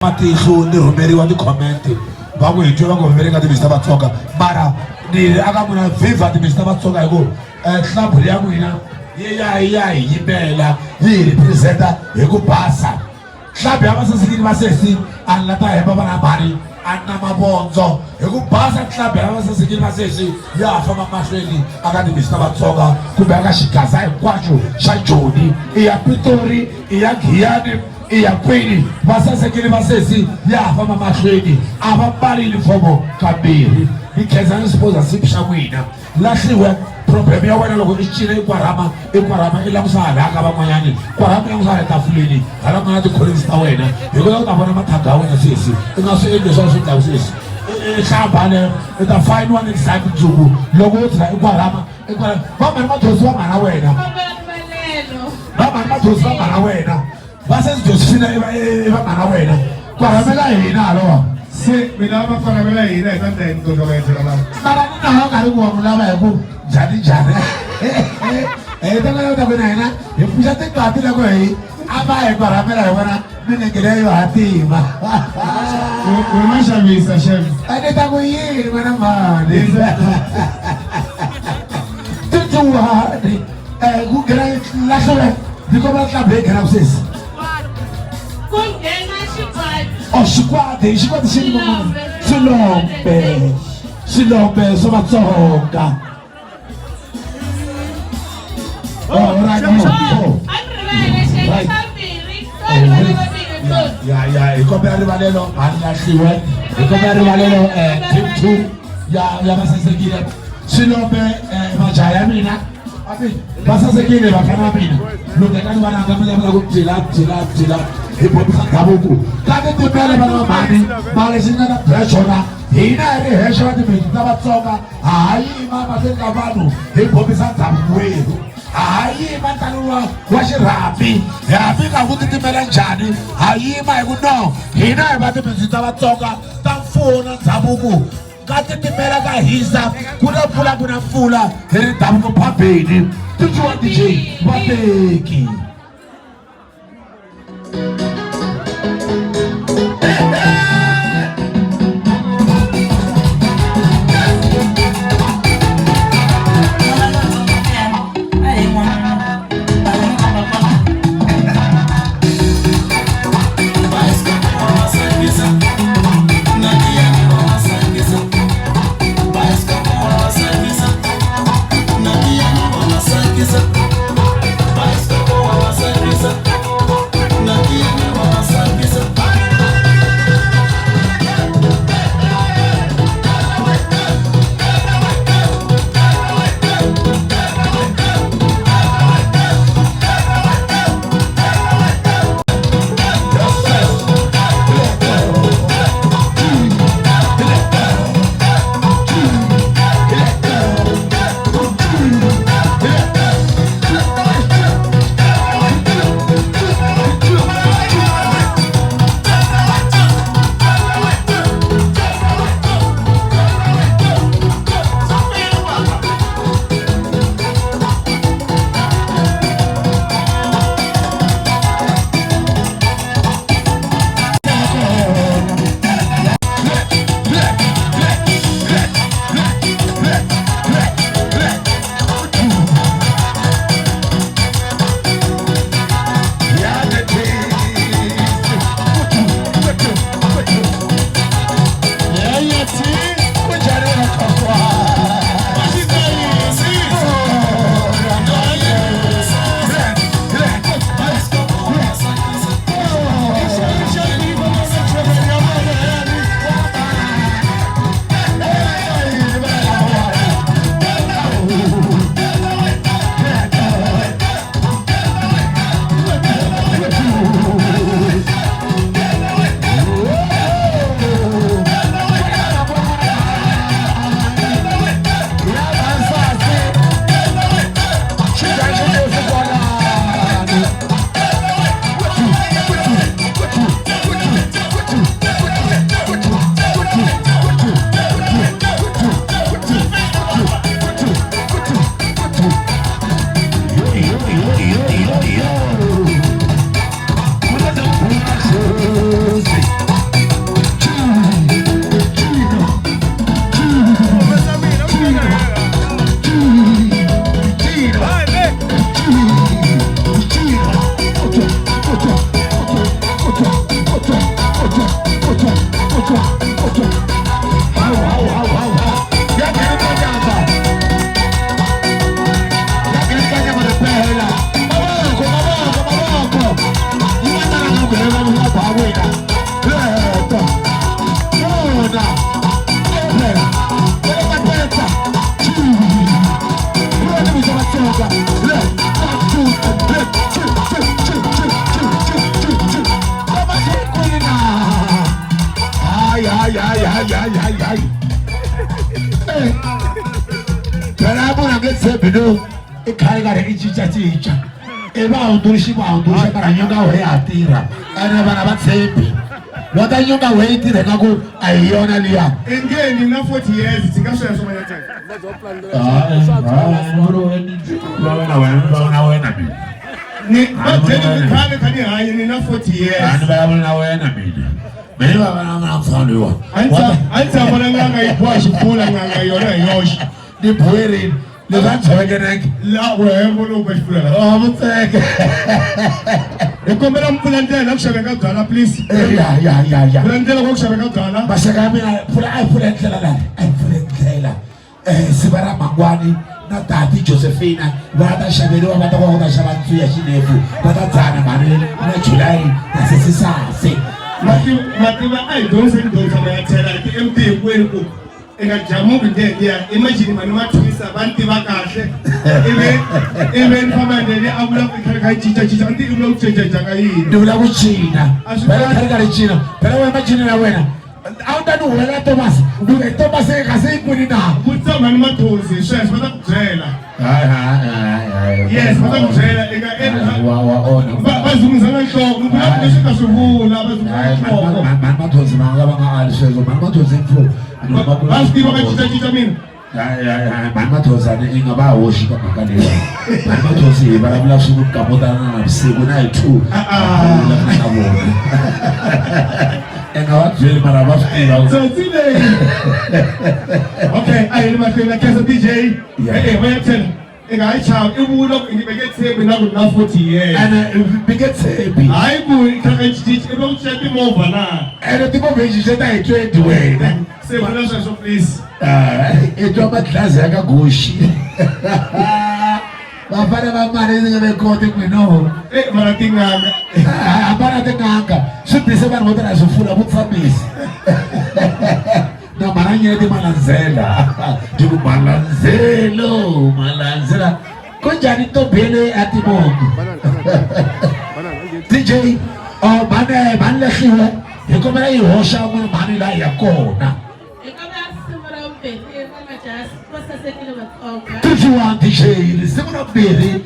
Matiso ni rhumeriwa ti-comment va ku hi twe va ngo vereka timixi ta Vatsonga mara ni aka n'wina vhivha timixi ta Vatsonga hi ku hlampfu ya n'wina ya hi yimela yi hi representa hi ku basa. Hlampfu ya vasasekile va sesi a ni la ta hemba vana mhani a ni na mavondzo hi ku basa. Hlampfu ya vasasekile va sesi ya ha famba mahlweni aka timixi ta Vatsonga kumbe aka xigaza hinkwaxo xa Joni i ya Pitori i ya Giyani iya kwini vasasekile va sesi ya ha famba mahlweni a va mbali yunifomo kambirhi. Ni khensa ni sponsorship xa n'wina lahliwe problem ya wena loko i cina i kwarhama i langusa hala ka van'wanyani kwarhama i langusa hala tafuleni hala ku na ti-collins ta wena hi kota ku ta vona mathanga ya wena sesi i nga swi endli swa swi ndlaku sesi i hlambane i ta fayiniwa ni Ndzhaku Ndzhuku loko u tshika i kwarhama vamani mathosi va mhana wena vamani mathosi va mhana wena Vasas Josephina eva mhana wena kwarhamela hina halowa se mina va kwarhamela hina hi ta ndla yini tolovetsela la mara ni na ha karhi ku wa mulava hi ku njhani ta nga ta ku na hina hi pfuxa tingati loko hi a va hi kwarhamela hi vona minengele yo hatima wena xavisa chef a ni ta ku yini n'wana mhani tituwani ku nghena lahliwe ni kombela ntlambu hi nghena kusesi xikwadi xi ni swilombe swa Vatsonga hi kombela rivalelo mhani lahliwe hi kombela rivalelo team 2 ya vasasekile swilombe majaha ya mina vasasekile vafana va mina lungekani vananga mi lavela ku byela hi bombisa ndhavuko kambe timele vana va mhani mara lexi nga na byela xona hina hi ri hexe va timintsu ta Vatsonga ha yima mahlweni ka vanhu hi bombisa ndhavuko wenu ha yima ntlangu wa xirhambi hambi nga ku titimela njhani ha yima hi ku no hina hi va timintsu ta Vatsonga ta mfuwo na ndhavuko ka titimela ka hisa ku na mpfula ku na mpfula hi ri ndhavuko phabeni tituwa DJ Vateki. hayi. Phela bona ngesebino ikhaya kare ichicha. Eba undulishi mara nyonga we atira. Ana bana batsembi. Wata nyonga we itira ngako ayona liya. Engeni na 40 years tikashaya soma ya time. Wena mina. Ni bathe kani hayi ni na 40 years. Ani bayabona wena mina. Mina bana mfana Anza bona nganga ipwashi phula nganga yona yoshi. Di bwere le vantshekenek La wembo lo kwashipula. Mutseke. Ekombela mpulantela kushebeka gala please. Ya. Mpulantela kokushebeka gala. Bashaka mina phula ndlela la. Ndlela. Sibara mangwani na tati Josephina vata shaveriwa vata kwa kuta shavantu ya shinefu vata dzana mari na July na sisase. Mativa ai donse kama ya tela ki MP kwenu eka jamu ndia imagine manu matwisa bantu bakahle even kama ndele abula kukhaka chicha ndi ulo kuchecha kayini ndula kuchina phela kale china phela we imagine na wena awutani wena Thomas nduke Thomas ekase ikwini na mutsa manu mathozi sheshe bata kudzela hayi yes bata kudzela eka wa ona bazunguzana inhloko ubula kushika sivula bazunguzana inhloko mani mathozi mangaba alishezo mani mathozi mfu basikiba kachicha mina mani mathozi ane ingaba woshi kamakaleyo mani mathozi balabula suku kapotana na busiku na 2 na bona engawajeli mara basikiba so today okay ayini mahlela kesa DJ wayetela engayichawo ibulo ngibekethembi naku na 40 years ana bikethembi hayi ku ikhakachiti ebawutshepa imova na ene tipo vejisheta hi20 wena sebona so please etwa madlazi akagoshi bafana bamali ngibekhote kwino mara tinganga abana tenganga swibise vanhu vo tala swifula vutshambisi na maranyeti malandzela diku malandzela kunjani ntobhele atibongi DJ mani lehliwe hi kombela yi hoxa mani la ya kona 31 DJ risimu ra mbirhi